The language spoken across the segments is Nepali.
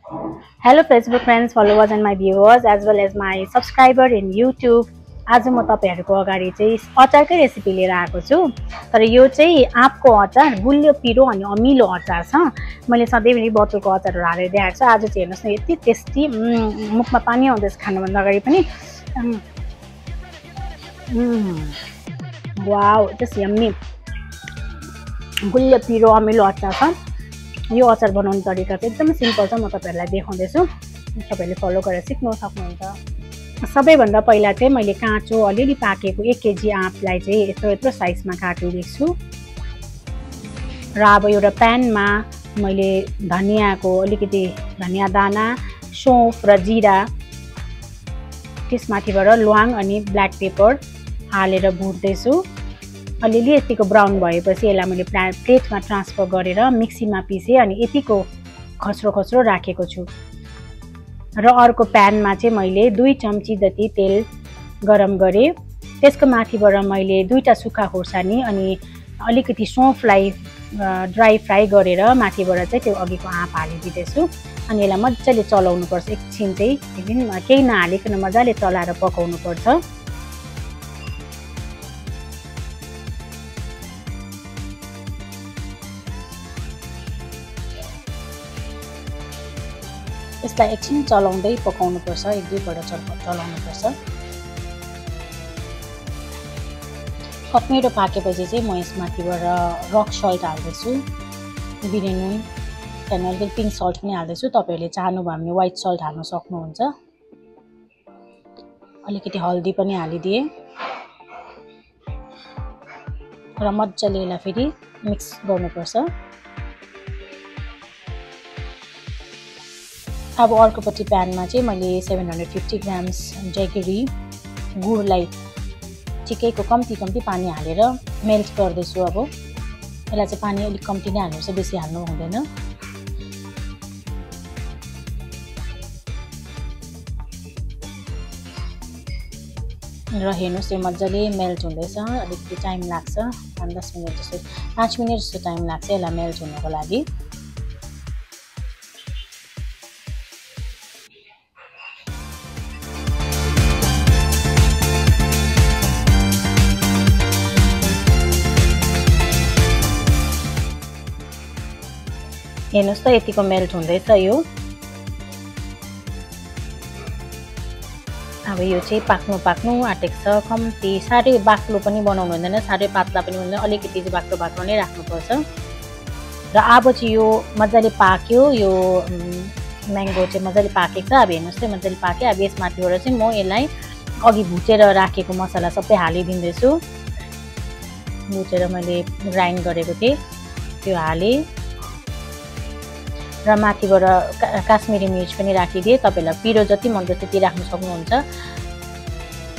Hello Facebook friends, followers and my viewers as well as my subscriber in YouTube. आज म तपाईहरुको अगाडि चाहिँ अचारकै रेसिपी लिएर आएको छु। तर यो चाहिँ आँपको अचार, गुलियो पिरो अनि अमिलो अचार छ। मैले सधैँभरि बटुको अचारहरु हालेर देखाएको छु। आज चाहिँ हेर्नुस् न यति टेस्टी, मुखमा पानी आउँदैछ खानुभन्दा अगाडि पनि। Wow, just yummy. गुलियो पिरो अमिलो अचार छ। यो अचार बनाउने तरिका चाहिँ एकदमै सिम्पल छ। म तपाईहरुलाई देखाउँदै छु। तपाईहरुले फलो गरेर सिक्न सक्नुहुन्छ। सबैभन्दा पहिला चाहिँ मैले काँचो अलिअलि पाकेको 1 केजी आँपलाई चाहिँ यत्रो साइजमा काटिदिएको छु। र अब एउटा प्यानमा मैले धनियाको अलिकति धनिया दाना, सौंफ र जीरा, त्यसमाथिबाट ल्वाङ अनि ब्ल्याक पेपर हालेर भुट्दै छु। अलिअलि यतिको ब्राउन भएपछि यसलाई मैले प्लेटमा ट्रान्सफर गरेर मिक्सीमा पिसे अनि यतिको खस्रो राखेको छु। र अर्को प्यानमा चाहिँ मैले 2 चम्ची जति तेल गरम गरे। त्यसको माथिबाट मैले 2टा सुक्खा खोर्सानी अनि अलिकति सौंफलाई ड्राई फ्राई गरेर माथिबाट चाहिँ त्यो अघिको आँप हालिदिँदै छु। अनि यसलाई मजाले चलाउनु पर्छ। एकछिन चाहिँ केही नहालिकन मजाले चलाएर पकाउनु पर्छ। यसलाई एकछिन चलाउँदै पकाउनु पर्छ। 1-2 पल्ट चलाउनु पर्छ। कट्मेरो पाकेपछि चाहिँ म यसमाथिबाट रक सल्ट हाल्दैछु, बिरे नुन, त्यहाँदेखि पिङ्क सल्ट पनि हाल्दैछु। तपाईहरुले चाहनुभयो भने व्हाइट सल्ट हाल्न सक्नुहुन्छ। अलिकति हल्दी पनि हालिदिए र मजाले यसलाई फेरि मिक्स गर्नुपर्छ। अब अर्कोपट्टि प्यानमा चाहिँ मैले 750 ग्राम्स जैगरी गुडलाई ठिकैको कम्ती पानी हालेर मेल्ट गर्दैछु। अब यसलाई चाहिँ पानी अलिक कम्ती नै हाल्नुपर्छ, बेसी हाल्नु हुँदैन। र हेर्नुस् यो मजाले मेल्ट हुँदैछ। अलिकति टाइम लाग्छ, 5 मिनेट जस्तो 5 मिनेट जस्तो टाइम लाग्छ यसलाई मेल्ट हुनको लागि। हेर्नुस् त यतिको मेल्ट हुँदैछ यो। अब यो चाहिँ पाक्नु आँटेको छ। कम्ती साह्रै बाक्लो पनि बनाउनु हुँदैन, साह्रै पातला पनि हुँदैन, अलिकति चाहिँ बाक्लो नै राख्नुपर्छ। र अब चाहिँ यो मजाले पाक्यो। यो म्याङ्गो चाहिँ मजाले पाकेको छ। अब हेर्नुस् त मजाले पाक्यो। अब यसमाथिबाट चाहिँ म यसलाई अघि भुटेर राखेको मसला सबै हालिदिँदैछु। भुटेर मैले ग्राइन्ड गरेको थिएँ त्यो हालेँ। र माथिबाट काश्मिरी मिर्च पनि राखिदिए। तपाईहरुलाई पिरो जति मन पर्छ त्यति राख्न सक्नुहुन्छ।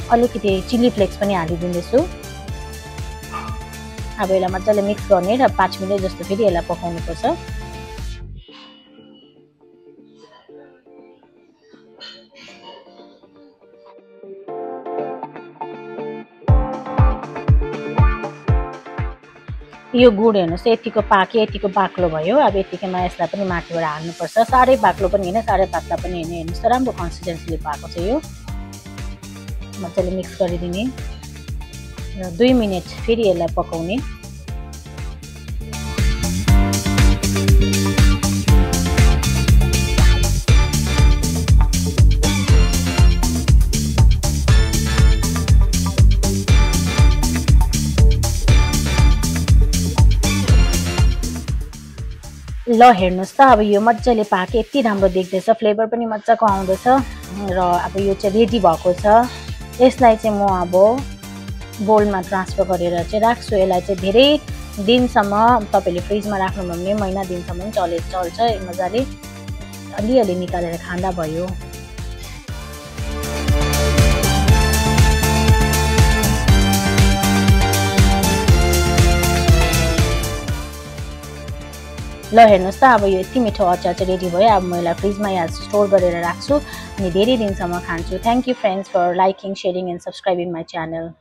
अलिकति चिली फ्लेक्स पनि हालिदिँदैछु। अब यसलाई मजाले मिक्स गर्ने र 5 मिनेट जस्तो फेरि यसलाई पकाउनु पर्छ। यो गुड हेर्नुस् यतिको पाक्यो, यतिको बाक्लो भयो। अब यतिकैमा यसलाई पनि माथिबाट हाल्नुपर्छ। साह्रै बाक्लो पनि हैन, साह्रै पातला पनि हैन। हेर्नुस् त राम्रो कन्सिस्टेन्सीले पाएको छ यो। मजाले मिक्स गरिदिने र 2 मिनेट फेरि यसलाई पकाउने। ल हेर्नुस् त अब यो मजाले पाक्यो। यति राम्रो देख्दैछ, फ्लेभर पनि मजाको आउँदैछ। र अब यो चाहिँ रेडी भएको छ। यसलाई चाहिँ म अब बोलमा ट्रान्सफर गरेर चाहिँ राख्छु। यसलाई चाहिँ धेरै दिनसम्म तपाईले फ्रिजमा राख्नुभयो भने महिना दिनसम्म पनि चल्छ मजाले। अलिअलि निकालेर खाँदा भयो। ल हेर्नुस् त अब यो यति मिठो अचार चाहिँ रेडी भयो। अब म यसलाई फ्रिजमा या स्टोर गरेर राख्छु अनि धेरै दिनसम्म खान्छु। Thank you friends for liking, sharing and subscribing my channel.